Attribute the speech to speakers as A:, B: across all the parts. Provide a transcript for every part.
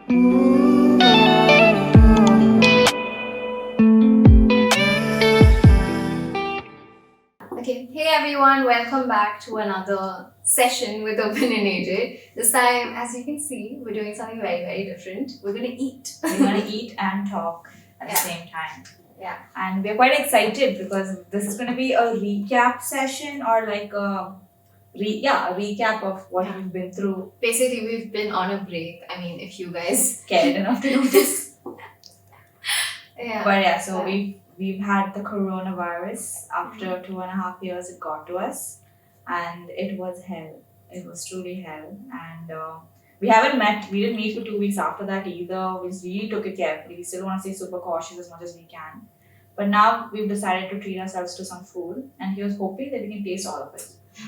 A: Okay, hey everyone, welcome back to another session with Opinionated. This time, as you can see, we're doing something very, very different. We're gonna eat.
B: We're gonna eat and talk at the same time.
A: Yeah.
B: And we're quite excited because this is gonna be a recap session or like a recap of what we've been through.
A: Basically, we've been on a break. I mean, if you guys
B: Cared enough to notice.
A: Yeah.
B: But yeah, so we've had the coronavirus. After 2.5 years, it got to us, and it was hell. It was truly hell, and we haven't met. We didn't meet for 2 weeks after that either. We really took it carefully. We still want to stay super cautious as much as we can, but now we've decided to treat ourselves to some food, and he was hoping that we can taste all of it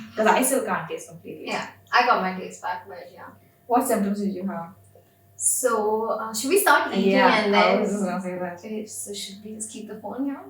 B: because I still can't taste completely.
A: Yeah, I got my taste back, but yeah.
B: What symptoms did you have?
A: So, should we start eating and
B: I
A: then?
B: was just gonna say that.
A: Okay, so should we just keep the phone here?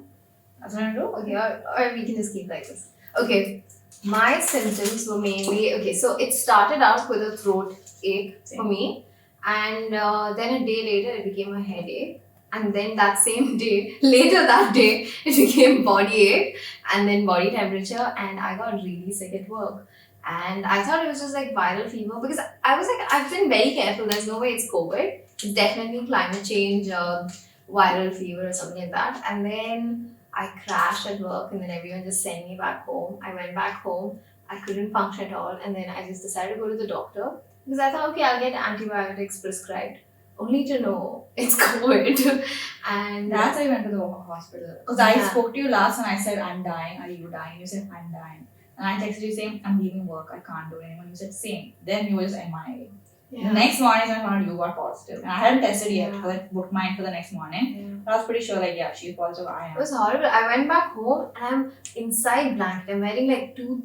B: That's what I do.
A: Okay, or we can just keep like this. Okay, my symptoms were mainly so it started out with a throat ache for me, and then a day later it became a headache, and then that same day, later that day, it became body ache, and then body temperature, and I got really sick at work. And I thought it was just like viral fever because I was like, I've been very careful. There's no way it's COVID. It's definitely climate change, viral fever or something like that. And then I crashed at work, and then everyone just sent me back home. I went back home. I couldn't function at all, and then I just decided to go to the doctor because I thought, okay, I'll get antibiotics prescribed. Only to know it's COVID. And
B: That's why I went to the hospital. Because I spoke to you last and I said, I'm dying. Are you dying? You said, I'm dying. And I texted you saying, I'm leaving work. I can't do it anymore. You said, same. Then you were just MIA. The next morning, I found out you got positive. And I hadn't tested yet because I booked mine for the next morning. But I was pretty sure, like, yeah, she's positive. I am.
A: It was horrible. I went back home and I'm inside blanket. I'm wearing like two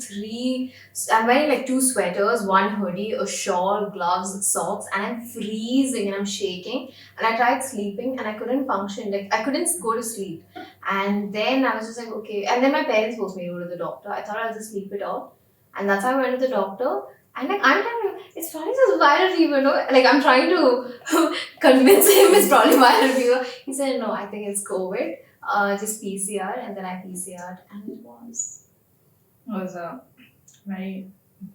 A: sweaters, one hoodie, a shawl, gloves, socks, and I'm freezing and I'm shaking. And I tried sleeping and I couldn't function. Like, I couldn't go to sleep. And then I was just like, okay. And then my parents forced me to go to the doctor. I thought I'll just sleep it off. And that's how I went to the doctor. And like, I'm telling you, it's probably just viral fever, no? Like, I'm trying to convince him it's probably viral fever. He said, no, I think it's COVID. Just PCR. And then I PCR'd, and it was.
B: It was a very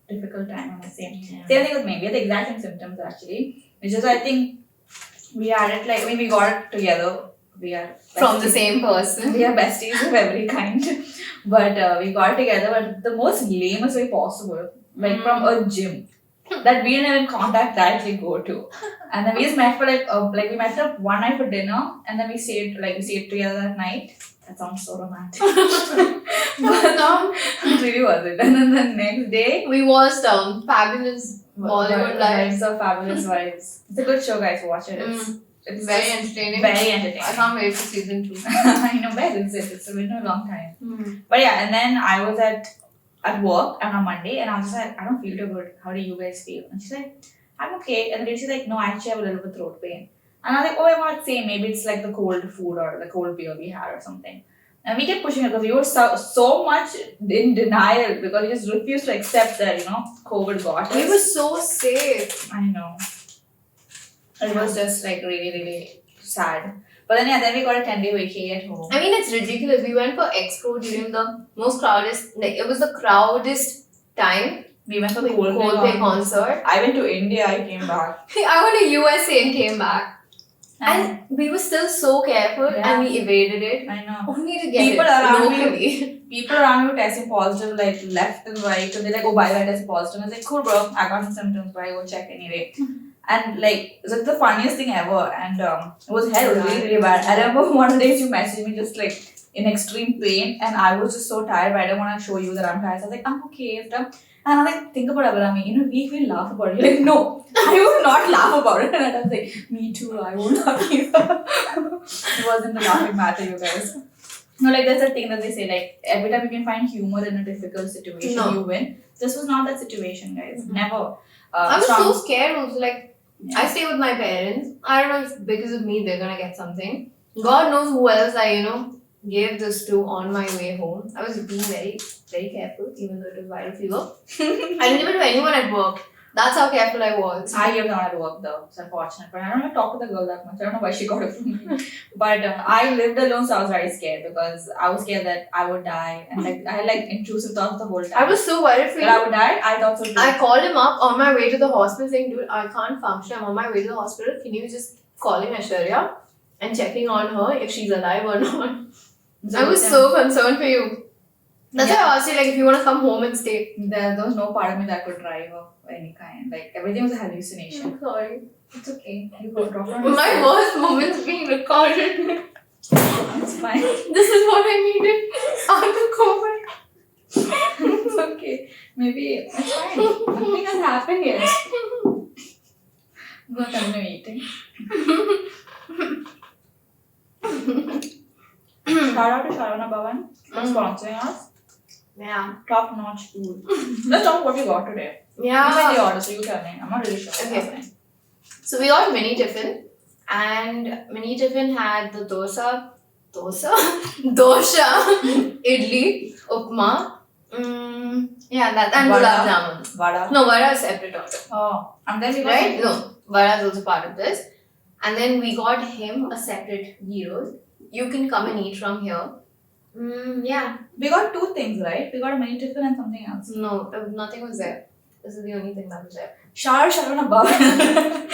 B: difficult time, I must say.
A: Yeah.
B: Same thing with me. We had the exact same symptoms actually. Which is, I think, we had it like, we got it together. We are
A: from the same person.
B: We are besties of every kind. But we got together, but the most lamest way possible. Like from a gym that we didn't even contact directly go to, and then we just met for we met up one night for dinner, and then we stayed together that night. That sounds so romantic. But no, it really wasn't. And then the next day
A: we watched Fabulous Bollywood Lives.
B: of Fabulous Vibes. It's a good show, guys. Watch it. It's
A: very entertaining.
B: Very entertaining.
A: I can't wait for season 2.
B: I know, where is it? It's been a long time. But yeah, and then I was at work on a Monday, and I was just like, I don't feel too good. How do you guys feel? And she's like, I'm okay. And then she's like, no, I actually have a little bit of throat pain. And I was like, oh, I want to say maybe it's like the cold food or the cold beer we had or something. And we kept pushing it because we were so much in denial because we just refused to accept that, COVID got us.
A: We were so safe.
B: I know. It was just like really, really sad. But then we got a 10-day vacay at home.
A: I mean, it's ridiculous. We went for Expo during the most crowdest, it was the crowdest time.
B: We went for the
A: Coldplay concert.
B: I went to India, I came back.
A: I went to USA and came back. And we were still so careful and we evaded it.
B: I know.
A: Only to get locally.
B: People around me were testing positive, like left and right. And they're like, oh, by the way, I tested positive. I was like, cool, bro. I got some symptoms, but I go check anyway. And like, it was the funniest thing ever. And it was hell. It was really, really bad. I remember one of the days you messaged me just like in extreme pain. And I was just so tired, but I didn't want to show you that I'm tired. So I was like, I'm okay. And I'm like, think about Abhirami. We laugh about it. You're like, no, I will not laugh about it. And I was like, me too. I won't laugh either. It wasn't the laughing matter, you guys. No, like that's the thing that they say. Like every time you can find humor in a difficult situation, you win. This was not that situation, guys. Never.
A: I was so scared also. Like, I stay with my parents. I don't know if because of me they're gonna get something. God knows who else I, gave this to on my way home. I was being very, very careful, even though it was viral fever. I didn't give it to anyone at work. That's how careful I was.
B: I gave down at work though. It's unfortunate. But I don't even talk to the girl that much. I don't know why she got it from me. But I lived alone, so I was very scared because I was scared that I would die. And like I had like intrusive thoughts the whole time.
A: I was so worried for
B: That
A: you.
B: I would die, I thought so too.
A: I called him up on my way to the hospital saying, dude, I can't function. I'm on my way to the hospital. Can you just call in Aishwarya and checking on her if she's alive or not? I was so concerned for you. That's why I asked you, like, if you want to come home and stay.
B: There was no part of me that could drive of any kind. Like, everything was a hallucination.
A: I'm sorry.
B: It's okay. You go drop on
A: My worst moments being recorded.
B: It's fine.
A: This is what I needed. After COVID.
B: It's okay. Maybe it's fine. Nothing has happened yet. I'm gonna continue eating. Shout out to Sharana Bhavan for sponsoring us.
A: Yeah.
B: Top notch food. Let's talk what we got today.
A: Yeah.
B: You made the order, so you tell me. I'm not really sure.
A: Okay. So we got mini tiffin, and mini tiffin had the dosha, idli, upma, yeah, that, and
B: Vada.
A: gulab jamun.
B: Vada.
A: No, vada is separate order.
B: Oh, and then we got
A: Right? No, vada is also part of this. And then we got him a separate gyros. You can come and eat from here. Yeah.
B: We got two things, right? We got a mini tiffin and something else.
A: No, nothing was there. This is the only thing that was there.
B: Sharana Bhavan.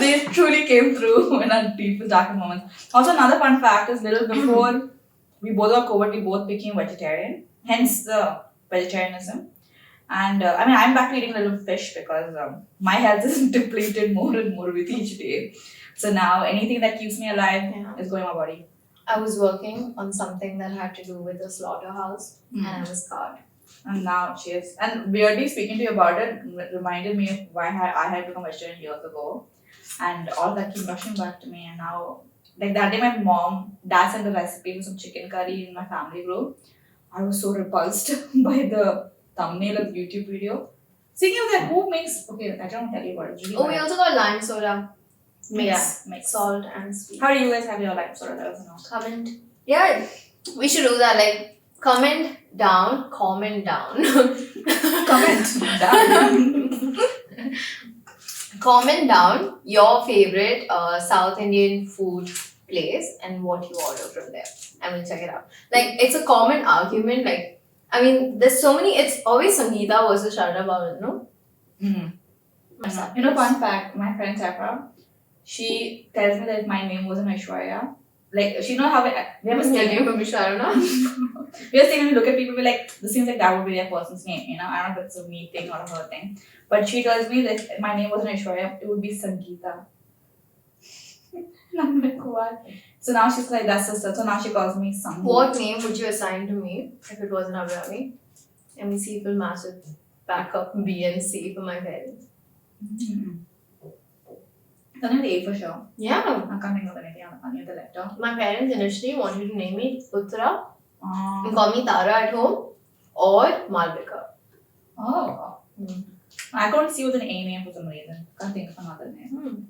B: They truly came through in our deepest, darkest moments. Also, another fun fact is little before we both got COVID, we both became vegetarian. Hence the vegetarianism. And I mean, I'm back to eating a little fish because my health is depleted more and more with each day. So now anything that keeps me alive is going in my body.
A: I was working on something that had to do with a slaughterhouse and I was scarred.
B: And now she is. And weirdly speaking to you about it reminded me of why I had become vegetarian years ago. And all that keep rushing back to me. And now, like that day, my dad sent the recipe for some chicken curry in my family group. I was so repulsed by the thumbnail of the YouTube video. Speaking of that, who makes. Okay, I don't tell you what it's really
A: Oh, we
B: bad.
A: also got lime soda.
B: Mix.
A: Salt and sweet.
B: How do you guys have your life soda? Let us know.
A: Comment. Yeah, we should do that. Like, comment down.
B: Comment down.
A: Comment down your favorite South Indian food place and what you order from there. And we'll check it out. Like, it's a common argument. Like, I mean, there's so many. It's always Sangeeta versus Sharada Bhavan, no?
B: You know, fun fact, my friend Safa, she tells me that my name wasn't Aishwarya. Like, she knows how we have a
A: Your
B: stage.
A: name will be Sharana.
B: We are saying when we look at people, we're like, this seems like that would be their person's name, you know? I don't know if it's a me thing or a her thing. But she tells me that my name wasn't Aishwarya, it would be Sangeeta. And I'm like, what? So now she's like, that's sister. So now she calls me Sangeeta.
A: What name would you assign to me if it wasn't Abhirami? Let me see if we'll match it back up B and C for my parents.
B: Something with A for sure.
A: Yeah.
B: I can't think of anything on the letter.
A: My parents initially wanted to name me Uttara and call me Tara at home or Malvika.
B: Oh. I couldn't see with an A name for some reason. Can't think of another name.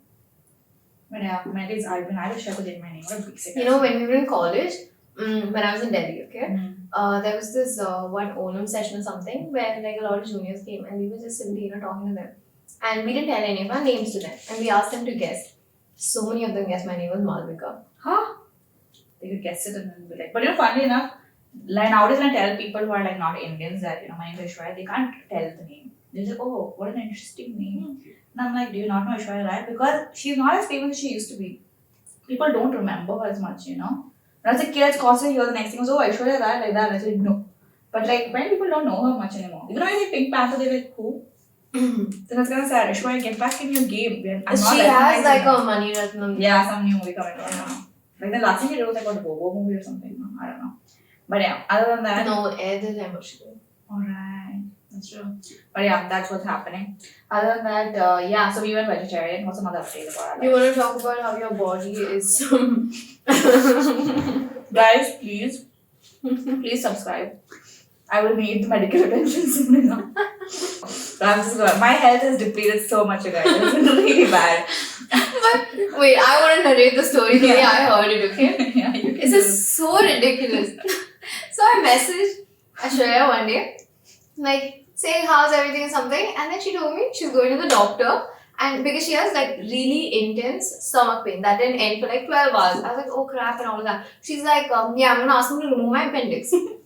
B: But yeah, my days I've been Irish, I could take my name. What a basic.
A: You know, when we were in college, when I was in Delhi, okay,
B: Mm.
A: there was this one Onam session or something where like a lot of juniors came and we were just simply, talking to them. And we didn't tell any of our names to them. And we asked them to guess. So many of them guessed my name was Malvika.
B: Huh? They could guess it and then be like, but funnily enough, like nowadays when I tell people who are like not Indians that, my name is Aishwarya, they can't tell the name. They're like, oh, what an interesting name. And I'm like, do you not know Aishwarya Rai? Because she's not as famous as she used to be. People don't remember her as much, When I was a kid, I was constantly hear the next thing was, oh, Aishwarya Rai, like that. And I said, no. But like, many people don't know her much anymore. Even when I say Pink Panther, they're like, who? Then that's kind of sad. Aishwarya, get back in your game. I'm not
A: She has
B: recognizing
A: like
B: her.
A: a Mani Ratnam.
B: Yeah, some new movie coming out now. Like the last thing he did was like a Bobo movie or something. No? I don't know. But yeah, other than that.
A: No, Air Dil Hai Mushkil.
B: Alright, that's true. But yeah, that's what's happening. Other than that, yeah, so we went vegetarian. What's another update about our
A: You
B: life?
A: want to talk about how your body is.
B: Guys, please subscribe. I will need the medical attention soon enough. I'm just going. My health is depleted so much, guys. It's been really bad.
A: But wait, I want to narrate the story the way I heard it, okay?
B: Yeah, you can
A: This
B: do
A: is so ridiculous. So I messaged Aishwarya one day, like, saying how's everything and something. And then she told me she's going to the doctor. And because she has like really intense stomach pain that didn't end for like 12 hours. I was like, oh crap, and all of that. She's like, yeah, I'm gonna ask them to remove my appendix. And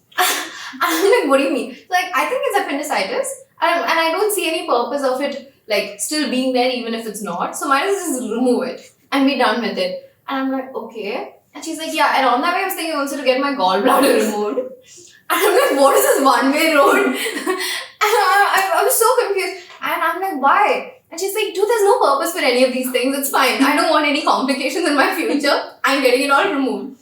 A: I'm like, what do you mean? She's like, I think it's appendicitis. And I don't see any purpose of it like still being there even if it's not. So might as well just remove it and be done with it. And I'm like, okay. And she's like, yeah, and on that way I was thinking also to get my gallbladder removed. And I'm like, what is this one-way road? And I was so confused. And I'm like, why? And she's like, dude, there's no purpose for any of these things. It's fine. I don't want any complications in my future. I'm getting it all removed.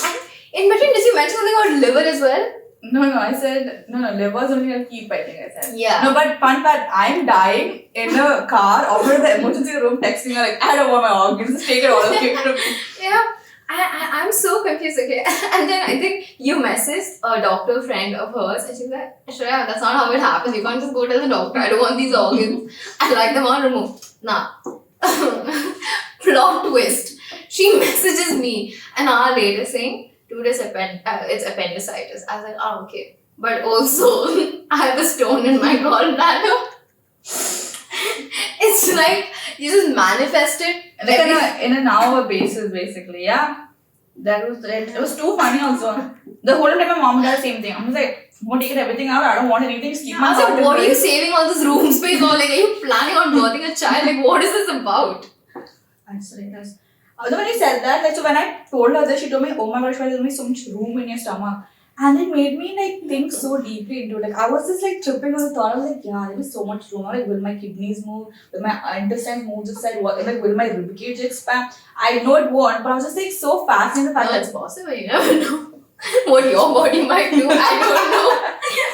A: And in between, did you mention something about liver as well?
B: No, I said, no, liver's only I'll keep, I think I said.
A: Yeah.
B: No, but fun fact, I'm dying in a car, over in the emergency room, texting her like, I don't want my organs, just take it all away from me.
A: Yeah. I'm so confused, okay. And then I think you messaged a doctor friend of hers and she's like, Shreya, that's not how it happens. You can't just go tell the doctor, I don't want these organs. I like them all removed. Nah. Plot twist. She messages me an hour later saying, dude, it's appendicitis. I was like, oh, okay. But also, I have a stone in my gallbladder. It's like, you just manifest it.
B: Like in an hour basis, basically, yeah. That was it. It was too funny also. The whole time my mom did the same thing. I was like, I'm gonna take everything out. I don't want anything. Just keep my
A: I was like,
B: heart
A: what are you
B: inside.
A: saving all this room space for? Like, are you planning on birthing a child? Like, what is this about?
B: Actually, it was. Although when you said that, like, so when I told her this, she told me, oh my gosh, there's only so much room in your stomach. And it made me like think so deeply into it. Like I was just like tripping on the thought. I was like, yeah, there is so much room. Like, will my kidneys move? Will my intestines move this side? What? Like, will my ribcage expand? I know it won't, but I was just like so fascinated by the fact
A: That's possible. You never know what your body might do. I don't know.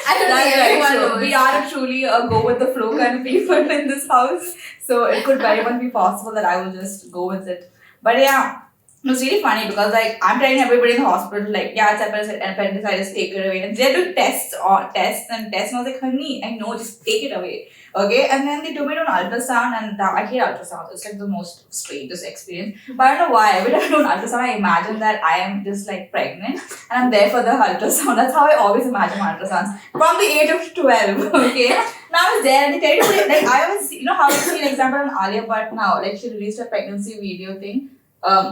A: I don't
B: That's
A: think
B: very
A: anyone
B: true.
A: knows.
B: We are truly a go with the flow kind of people in this house. So it could very much be possible that I will just go with it. But yeah, it was really funny because like I'm telling everybody in the hospital, like, yeah, it's appendicitis, take it away. And they're doing tests. And I was like, honey, I know, just take it away. Okay. And then they took me to an ultrasound and I hate ultrasound. It's like the most strangest experience. But I don't know why. Every time I do an ultrasound, I imagine that I am just like pregnant and I'm there for the ultrasound. That's how I always imagine my ultrasounds. From the age of 12. Okay. Now I was there and they tell you, like, I was, you know how you see an example on Alia Bhatt now, like she released a pregnancy video thing.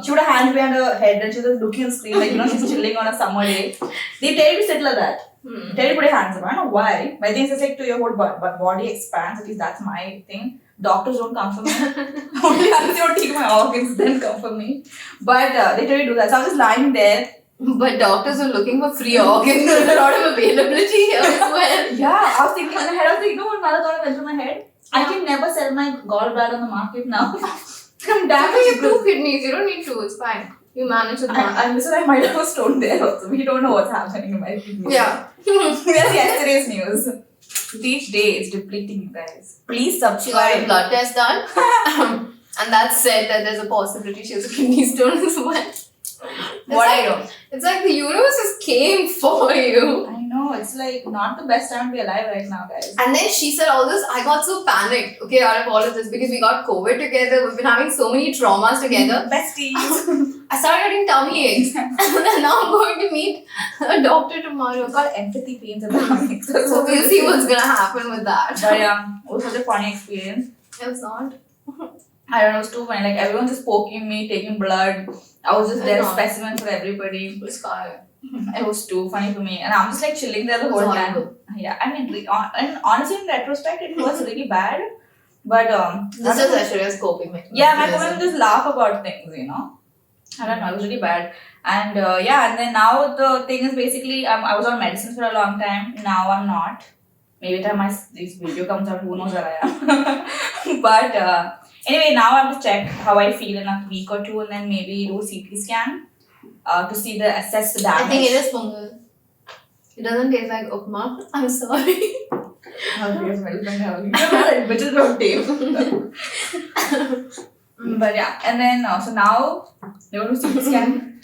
B: She would have hands behind her head and she was looking on the screen like, you know, she's chilling on a summer day. They tell you to sit like that. Tell you to put your hands up. I don't know why. But I think it's like to your whole body expands. At least that's my thing. Doctors don't come for me. Only unless you don't take my organs, then come for me. But they tell you to do that. So I was just lying there.
A: But doctors are looking for free organs. There's a lot of availability here as well.
B: Yeah, I was thinking in my head, I was like, you know what another thought went through my head? I can never sell my gallbladder on the market now. I'm damn
A: You have 2 kidneys. You don't need 2. It's fine. You manage with one.
B: And listen, I might have a stone there also. We don't know what's happening in my kidneys.
A: Yeah.
B: That's yesterday's news. With each day, it's depleting, you guys. Please
A: She got a
B: subscribe.
A: blood test done. And that said that there's a possibility she has a kidney stone as well.
B: What I know.
A: It's like the universe just came for you.
B: I know, it's like not the best time to be alive right now, guys.
A: And then she said all this, I got so panicked, okay, out of all of this because we got COVID together, we've been having so many traumas together.
B: Besties.
A: I started getting tummy aches. And then now I'm going to meet a doctor tomorrow.
B: It's called empathy pains in the stomach.
A: So we'll see what's gonna happen with that.
B: But yeah, it was such a funny experience.
A: It was not.
B: I don't know, it was too funny. Like everyone just poking me, taking blood. I was just
A: I
B: there,
A: know.
B: specimen for everybody.
A: It was fine.
B: It was too funny for me, and I'm just like chilling there the
A: It was
B: whole time.
A: horrible.
B: Yeah, I mean, and honestly, in retrospect, it was really bad. But
A: This is Aishwarya's coping mechanism.
B: yeah, my mom would just laugh about things, you know. I don't know, it was really bad. And yeah, and then now the thing is basically, I was on medicine for a long time. Now I'm not. Maybe by the time this video comes out, who knows where I am. But anyway, now I have to check how I feel in a week or two, and then maybe do a CT scan to assess the damage.
A: I think it is fungal. It doesn't taste like upma. I'm sorry.
B: Which is not tape. But yeah, and then so now they're going to CT scan,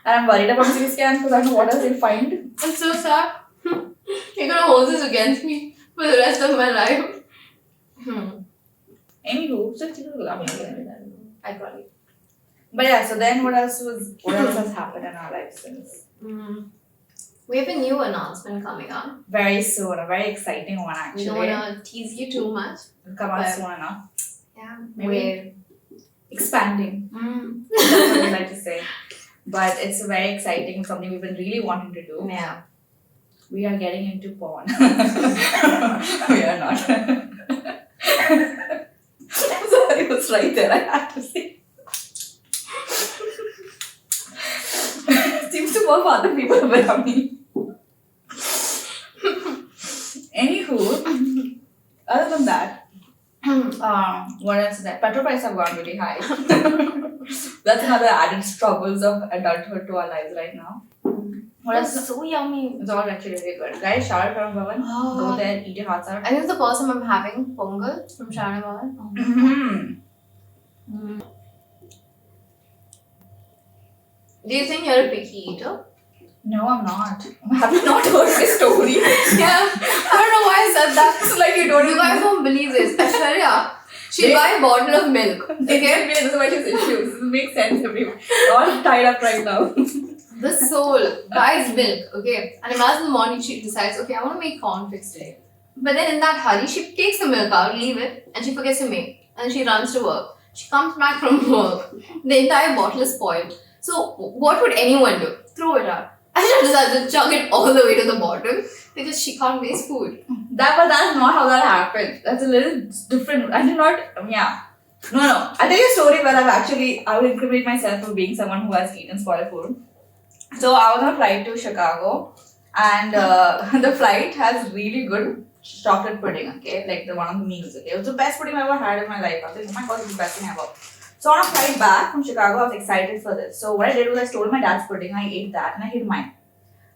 B: and I'm worried about CT scan because I don't know what else they'll find.
A: It's so sad. You're gonna hold this against me for the rest of my life.
B: Anywho, so
A: I got it.
B: but yeah, so then what else has happened in our lives since?
A: We have a new announcement coming up.
B: Very soon, a very exciting one
A: We don't
B: actually.
A: want to tease you too much.
B: It'll come out
A: but-
B: soon enough.
A: Yeah.
B: Maybe. Expanding.
A: Mm.
B: That's what we like to say. But it's very exciting, something we've been really wanting to do.
A: Yeah.
B: We are getting into porn. We are not. Sorry, it was right there. I had to say. Seems to work for other people around me. Anywho, other than that, what else is that? Petrol prices have gone really high. That's another added struggles of adulthood to our lives right now. What else?
A: That's so yummy.
B: It's all actually really good. Guys, shout out from Bhavan. Go there, eat your hearts out.
A: I think it's the first time I'm having pongal from Sharana Bhavan.
B: Mm-hmm.
A: Do you think you're a picky eater?
B: No, I'm not. Have you not heard my story?
A: Yeah. I don't know why I said that.
B: It's like you don't
A: You guys won't believe this. Aishwarya, she'll buy a bottle of milk.
B: Okay, this is why she's issues. This makes sense, everyone. All tied up right now.
A: The soul buys milk, okay? And imagine in the morning she decides, okay, I want to make cornflakes today. But then in that hurry, she takes the milk out, leave it, and she forgets to make. And she runs to work. She comes back from work. The entire bottle is spoiled. So what would anyone do? Throw it out. I should decide to chug it all the way to the bottom because she can't waste food.
B: But that's not how that happened. That's a little different. I did not, yeah. No. I'll tell you a story where I would incriminate myself for being someone who has eaten spoiled food. So I was on a flight to Chicago and the flight has really good chocolate pudding, okay? Like the one of the meals, okay? It was the best pudding I've ever had in my life. I was like, oh my god, it's the best thing ever. So on a flight back from Chicago, I was excited for this. So what I did was I stole my dad's pudding, I ate that and I hid mine.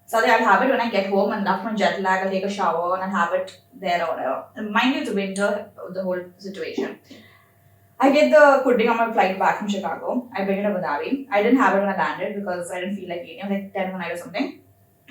B: So I'll have it when I get home and after my jet lag, I'll take a shower and I'll have it there or whatever. And mind you, it's winter, the whole situation. I get the pudding on my flight back from Chicago. I bring it to Abu Dhabi. I didn't have it when I landed because I didn't feel like eating. It was like 10 at night or something.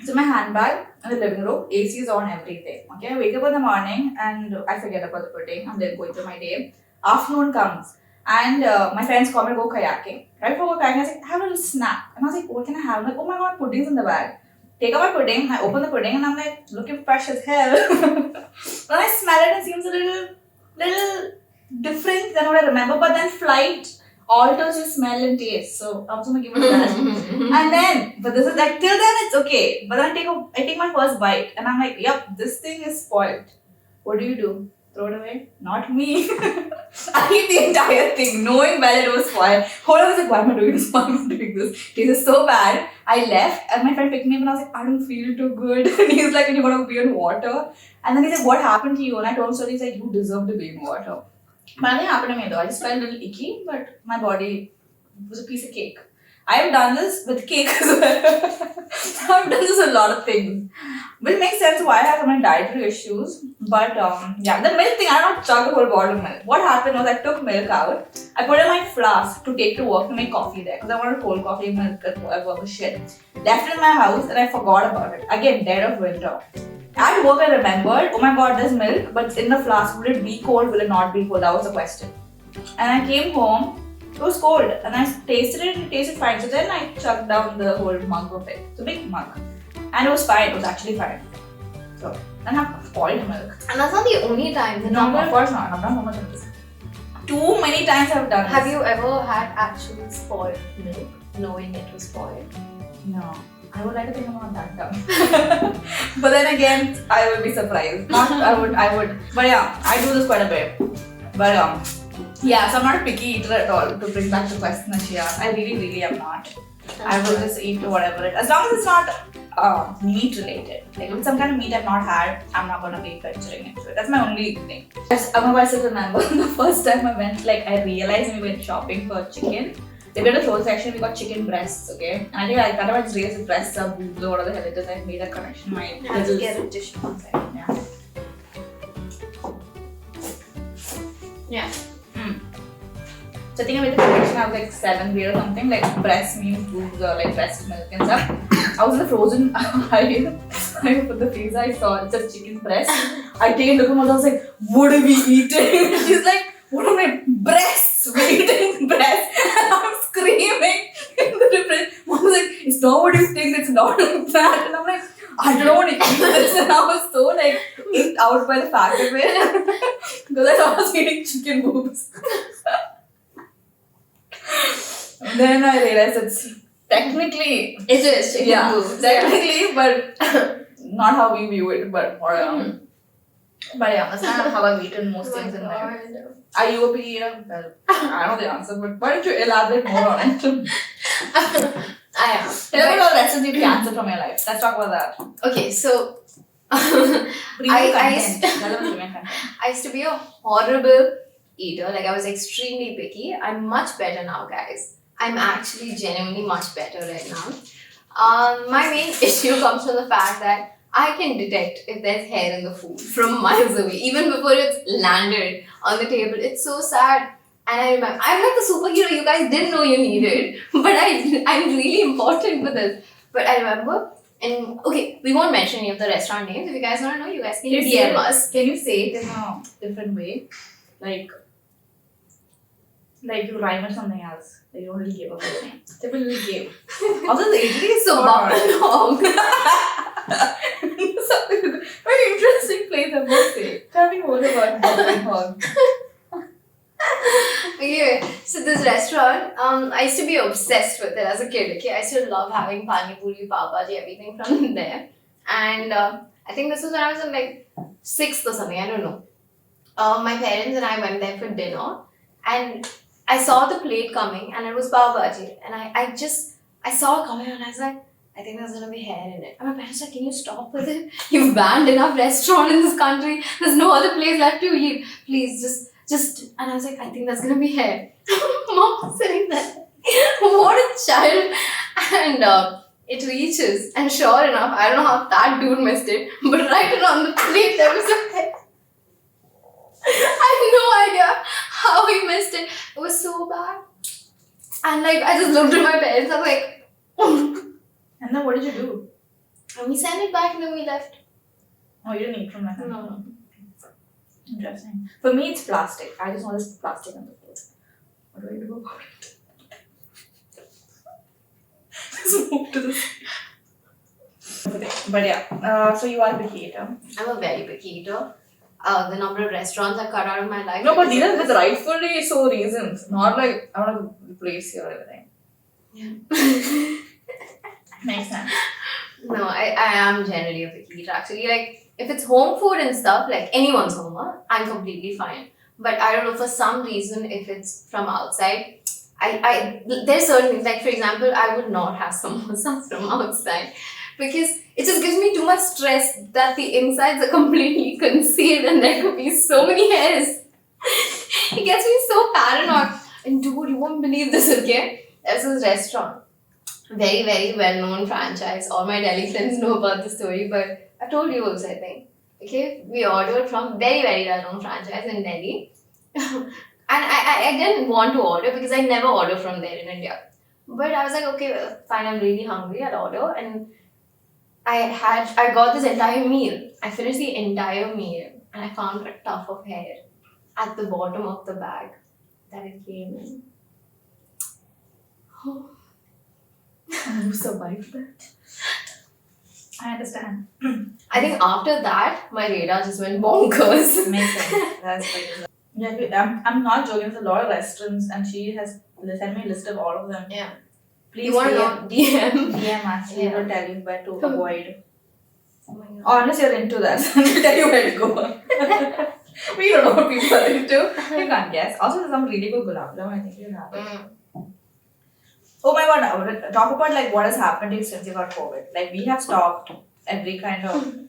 B: So my handbag in the living room, AC is on everything. Okay, I wake up in the morning and I forget about the pudding. I'm then going through my day. Afternoon comes and my friends call me to go kayaking. Right before go kayaking, I was like, have a little snack. And I was like, what can I have? I'm like, oh my god, pudding's in the bag. Take out my pudding, I open the pudding and I'm like, looking fresh as hell. When I smell it, it seems a little different than what I remember. But then flight alters your smell and taste. So I'm just gonna give it that. And then, but this is like, till then it's okay. But then I take my first bite and I'm like, yep, this thing is spoiled. What do? Throw it away? Not me. I eat the entire thing, knowing well it was spoiled. Whole I was like, why am I doing this? Why am I doing this? It is so bad. I left and my friend picked me up and I was like, I don't feel too good. And he's like, you're gonna be in water. And then he's like, what happened to you? And I told him story, he's like, you deserve to be in water. But nothing happened to me though. I just felt a little icky, but my body was a piece of cake. I have done this with cake as well. I've done this with a lot of things. Which makes sense why I have so many dietary issues. But yeah, the milk thing, I don't chug a whole bottle of milk. What happened was I took milk out. I put it in my flask to take to work to make coffee there. Because I wanted cold coffee, milk at work was shit. Left it in my house and I forgot about it. Again, dead of winter. At work I remembered, oh my god, there's milk, but it's in the flask. Will it be cold? Will it not be cold? That was the question. And I came home. It was cold and I tasted it and it tasted fine. So then I chugged down the whole mug of it. It's a big mug. And it was fine. It was actually fine. So, and I have spoiled milk.
A: And that's not the only time. The
B: No,
A: number
B: of course not. I've done so much of this. Too many times I've done this.
A: Have you ever had actual spoiled milk, knowing it was spoiled?
B: No. I would like to think I'm not that dumb. But then again, I would be surprised. Not, I would. But yeah, I do this quite a bit. But yeah, so I'm not a picky eater at all, to bring back the question that she asked. I really am not. I will just eat whatever it is. As long as it's not meat related. Like if it's some kind of meat I've not had, I'm not gonna be venturing into it. That's my only thing. I still remember the first time I went, like I realized we went shopping for chicken. They went to the clothes section, we got chicken breasts, okay? And I think I thought about raised breasts or boobs or whatever the hell it is. I made a connection. My
A: I have to get a dish one second.
B: Yeah.
A: Yeah.
B: So I think I made the connection. I was like 7th grade or something. Like breast means boobs or like breast milk and stuff. I was in the frozen aisle. I put the freezer. I saw it's a chicken breast. I take a look at my mother. I was like, "What are we eating?" She's like, "What are my breasts? We're eating breasts." And I'm screaming in the different. Mom was like, "It's not what you think. It's not like that." And I'm like, out by the fact of it because I thought I was eating chicken boobs. Then I realized it's technically,
A: It is chicken
B: yeah,
A: boobs.
B: technically, but not how we view it, but whatever. But yeah, that's not how I've eaten most things in there. Are you a picky eater? Well, I know the answer, but why don't you elaborate more on it?
A: I am.
B: Tell me all the lessons you've cancelled from your life. Let's talk about that.
A: Okay, so
B: Premium
A: I
B: content. Relevant premium content.
A: I used to be a horrible eater. Like I was extremely picky. I'm much better now, guys. I'm actually genuinely much better right now. My main issue comes from the fact that I can detect if there's hair in the food from miles away, even before it's landed on the table. It's so sad. And I remember, I'm like the superhero you guys didn't know you needed, but I'm really important for this. But I remember, and okay, we won't mention any of the restaurant names. If you guys want to know, you guys can DM us.
B: Can you say it in a different way? Like you rhyme or something else. Like you don't really give up anything. They will really give. Also, the idli is
A: So,
B: long. Very interesting place, I must say. Tell me more about Mukbang.
A: Okay, so this restaurant, I used to be obsessed with it as a kid. Okay, I used to love having pani puri, pav bhaji, everything from there. And I think this was when I was in like 6th or something. I don't know. My parents and I went there for dinner, and I saw the plate coming, and it was pav bhaji, and I saw it coming, and I was like, I think there's gonna be hair in it. And my parents said, can you stop with it? You've banned enough restaurant in this country. There's no other place left to eat. Please, just. And I was like, I think there's gonna be hair. Mom was sitting there. What a child. And it reaches, and sure enough, I don't know how that dude missed it, but right around the plate there was a hair. I have no idea how he missed it. It was so bad. And like, I just looked at my parents. I was like,
B: And then what did you do?
A: and we sent it back and then we left.
B: Oh, you didn't eat from that.
A: No.
B: Interesting. For me, it's plastic. I just know there's plastic on the floor. What do I do about it? Just move to this. But yeah, so you are a picky eater.
A: I'm a very picky eater. The number of restaurants I've cut out of my life.
B: No, but
A: because
B: these
A: of
B: are with
A: this.
B: rightfully so reasons. Not like I want to replace you or everything.
A: Yeah.
B: Makes sense.
A: No, I am generally a picky eater. Actually, like if it's home food and stuff, like anyone's home, I'm completely fine. But I don't know, for some reason, if it's from outside, there's certain things. Like for example, I would not have samosas from outside because it just gives me too much stress that the insides are completely concealed and there could be so many hairs. It gets me so paranoid. And dude, you won't believe this, okay? There's this restaurant. Very, very well-known franchise. All my Delhi friends know about the story, but I told you also, I think. Okay, we ordered from very, very well-known franchise in Delhi. And I didn't want to order because I never order from there in India. But I was like, okay, well, fine, I'm really hungry, I'll order. And I got this entire meal. I finished the entire meal and I found a tuft of hair at the bottom of the bag that it came in. Oh.
B: You survived that. I understand.
A: I think after that, my radar just went bonkers.
B: Makes sense. That's pretty. Yeah, I'm not joking. There's a lot of restaurants, and she has sent me a list of all of them.
A: Yeah.
B: Please
A: You want to know? DM.
B: DM actually
A: Yeah.
B: will tell you where to avoid.
A: Oh my god.
B: Or unless you're into that, they'll tell you where to go. We don't know what people are into. You can't guess. Also, there's some really good gulab jamun. I think you'll have it. Oh my god, talk about like what has happened to you since you got COVID. Like we have stopped every kind of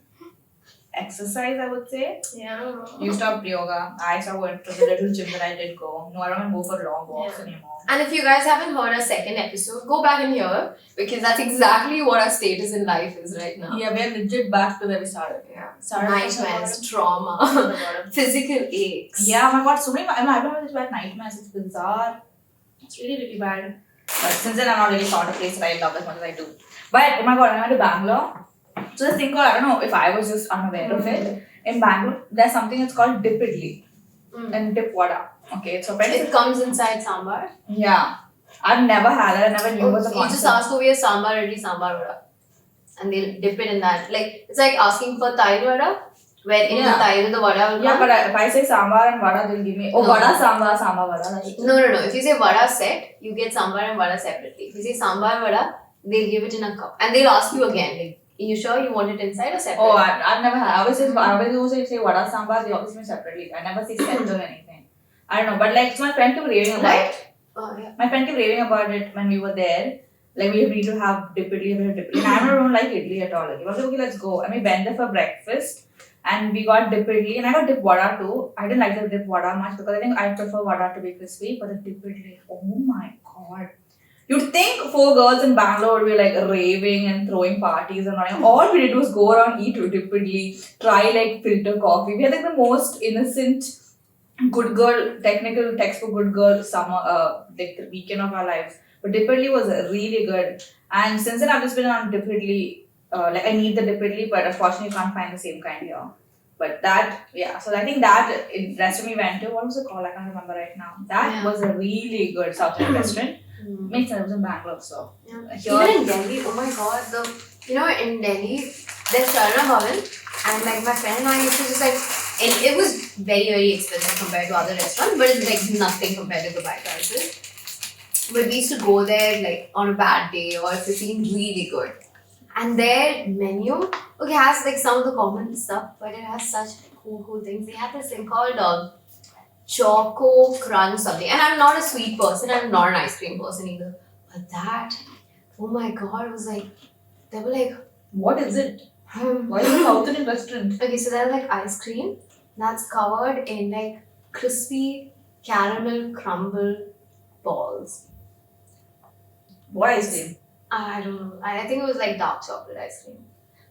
B: exercise, I would say.
A: Yeah.
B: You stopped yoga. I stopped going to the little gym that I did go. No, I don't go for long walks anymore.
A: And if you guys haven't heard our second episode, go back and hear because that's exactly what our status in life is right now.
B: Yeah, we are legit back to where we started.
A: Yeah.
B: Started
A: Nightmares, trauma, physical aches.
B: Yeah, my god, so many. I've had this bad nightmares. It's bizarre. It's really, really bad. But since then, I'm not really found a place that I love as much as I do. But oh my god, I went to Bangalore. So this thing called, I don't know if I was just unaware of it. In Bangalore, there's something that's called dip idli and dip vada. Okay, so
A: It comes inside sambar.
B: yeah, I've never had it. I never knew what the
A: You
B: concept.
A: just ask for your sambar idli, sambar vada. And they'll dip it in that. Like, it's like asking for Thai vada where in the
B: Yeah.
A: title the vada will
B: Yeah,
A: come.
B: but if I say sambar and vada, they'll give me, oh,
A: No.
B: vada, sambar, sambar, vada. That's
A: No. If you say vada set, you get sambar and vada separately. If you say sambar vada, they'll give it in a cup. And they'll ask you again, like, are you sure you want it inside or separate?
B: Oh, I've never had. I always say vada, sambar, they always give me separately. I never say set or anything. I don't know, but like, my friend kept raving about it.
A: Right? Oh, yeah.
B: My friend kept raving about it when we were there. Like, we need to have dip idli, And I don't like idli at all. Like, I was like, okay, let's go. And we went there for breakfast. And we got dip idli. And I got dip vada too. I didn't like the dip vada much because I think I prefer vada to be crispy. But the dip idli, oh my god. You'd think 4 girls in Bangalore would be like raving and throwing parties and all we did was go around, eat dip idli, try like filter coffee. We had like the most innocent, good girl, technical textbook good girl summer, like the weekend of our lives. But dip idli was really good. And since then I've just been on dip idli. Like I need the dip idli, but unfortunately can't find the same kind here. But that, yeah. So I think that restaurant we went to, what was it called? I can't remember right now. That was a really good South Indian restaurant. Makes sense. It was in Bangalore, so.
A: Yeah.
B: Here-
A: Even in Delhi, oh my god, in Delhi, there's Sharna Bhavan, and like my friend and I used to just like, and it was very, very expensive compared to other restaurants, but it's like nothing compared to Dubai prices. But we used to go there like on a bad day or if it's feeling really good. And their menu, okay, has like some of the common stuff, but it has such cool things. They have this thing called Choco Crunch something. And I'm not a sweet person, I'm not an ice cream person either. But that, oh my god, it was like, they were like,
B: What is it? Why is it a South Indian restaurant?
A: okay, so there's like ice cream that's covered in like crispy caramel crumble balls.
B: What ice cream?
A: I don't know. I think it was like dark chocolate ice cream.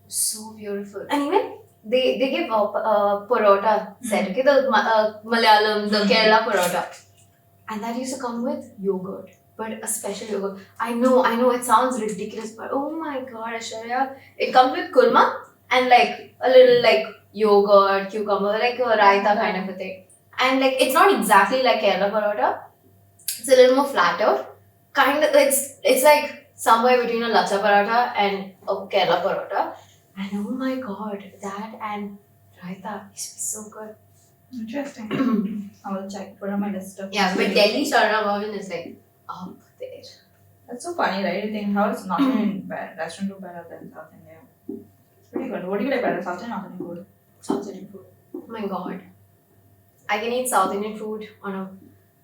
A: So beautiful. And even they give a parota set, okay? The Malayalam, the Kerala parota. And that used to come with yogurt, but a special yogurt. I know, it sounds ridiculous, but oh my god, Aishwarya. It comes with kurma and like a little like yogurt, cucumber, like a raita kind of a thing. And like, it's not exactly like Kerala parota. It's a little more flatter. Kind of, it's like somewhere between a lacha paratha and a Kerala paratha. And oh my god, that and raita is so good.
B: Interesting. I will check. Put on my list of.
A: Yeah, but Delhi Sharna Bhavan is like up there.
B: That's so funny, right? You think how is North Indian restaurant do better than South India? It's pretty good. What do you like better, South Indian or North Indian food?
A: South Indian food. Oh my god. I can eat South Indian food on a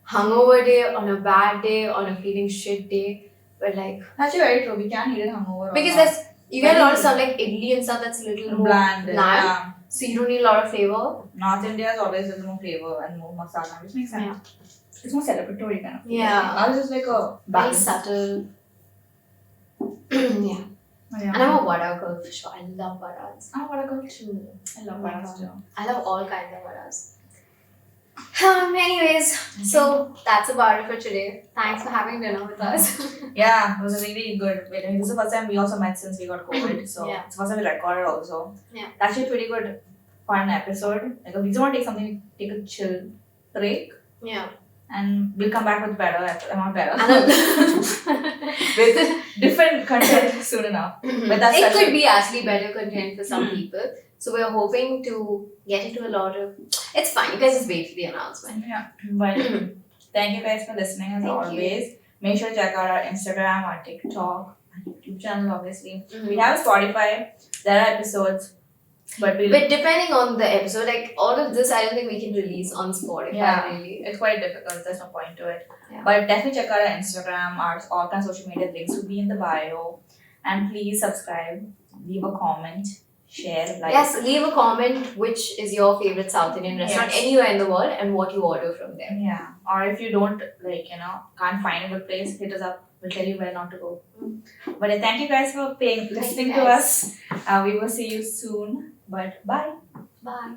A: hungover day, on a bad day, on a feeling shit day. But like,
B: Actually, very true. We can eat it hungover. or
A: because
B: not.
A: you get a lot of stuff like idli and stuff that's a little more
B: bland. Yeah.
A: so you don't need a lot of flavor.
B: North India is always a little more flavor and more masala, which makes sense.
A: Yeah.
B: It's more celebratory kind of.
A: Yeah.
B: Ours is like a
A: Very
B: balance.
A: subtle. Yeah.
B: Yeah.
A: And I'm a vada girl for sure. I love vadas.
B: I'm a vada girl too. I love
A: Oh my
B: vadas
A: God.
B: too.
A: I love all kinds of vadas. Anyways, so that's about it for today. Thanks for having dinner with us.
B: Yeah, it was a really good. This is the first time we also met since we got COVID, so
A: Yeah.
B: it's the first time we recorded also.
A: Yeah.
B: Actually, a pretty good, fun episode. Like we just want to take something, take a chill break,
A: Yeah.
B: and we'll come back with better, not better,
A: And
B: with different content soon enough. But that's
A: it
B: such
A: could
B: a-
A: be actually better content for some people. So we're hoping to get into a lot of. It's fine. You guys just wait for the announcement.
B: Yeah, but thank you guys for listening as
A: Thank you.
B: always. Make sure to check out our Instagram, our TikTok, our YouTube channel. Obviously,
A: Mhm.
B: we have Spotify. There are episodes, but we'll.
A: But depending on the episode, like all of this, I don't think we can release on Spotify.
B: Yeah.
A: Really.
B: It's quite difficult. There's no point to it.
A: Yeah.
B: But definitely check out our Instagram. Our all kinds of social media links will be in the bio. And please subscribe, leave a comment, share, like.
A: Yes, leave a comment which is your favorite South Indian restaurant
B: Yes.
A: anywhere in the world and what you order from there.
B: Yeah. Or if you don't can't find a good place, hit us up. We'll tell you where not to go. But thank you guys for listening to
A: guys.
B: us. We will see you soon. But bye.
A: Bye.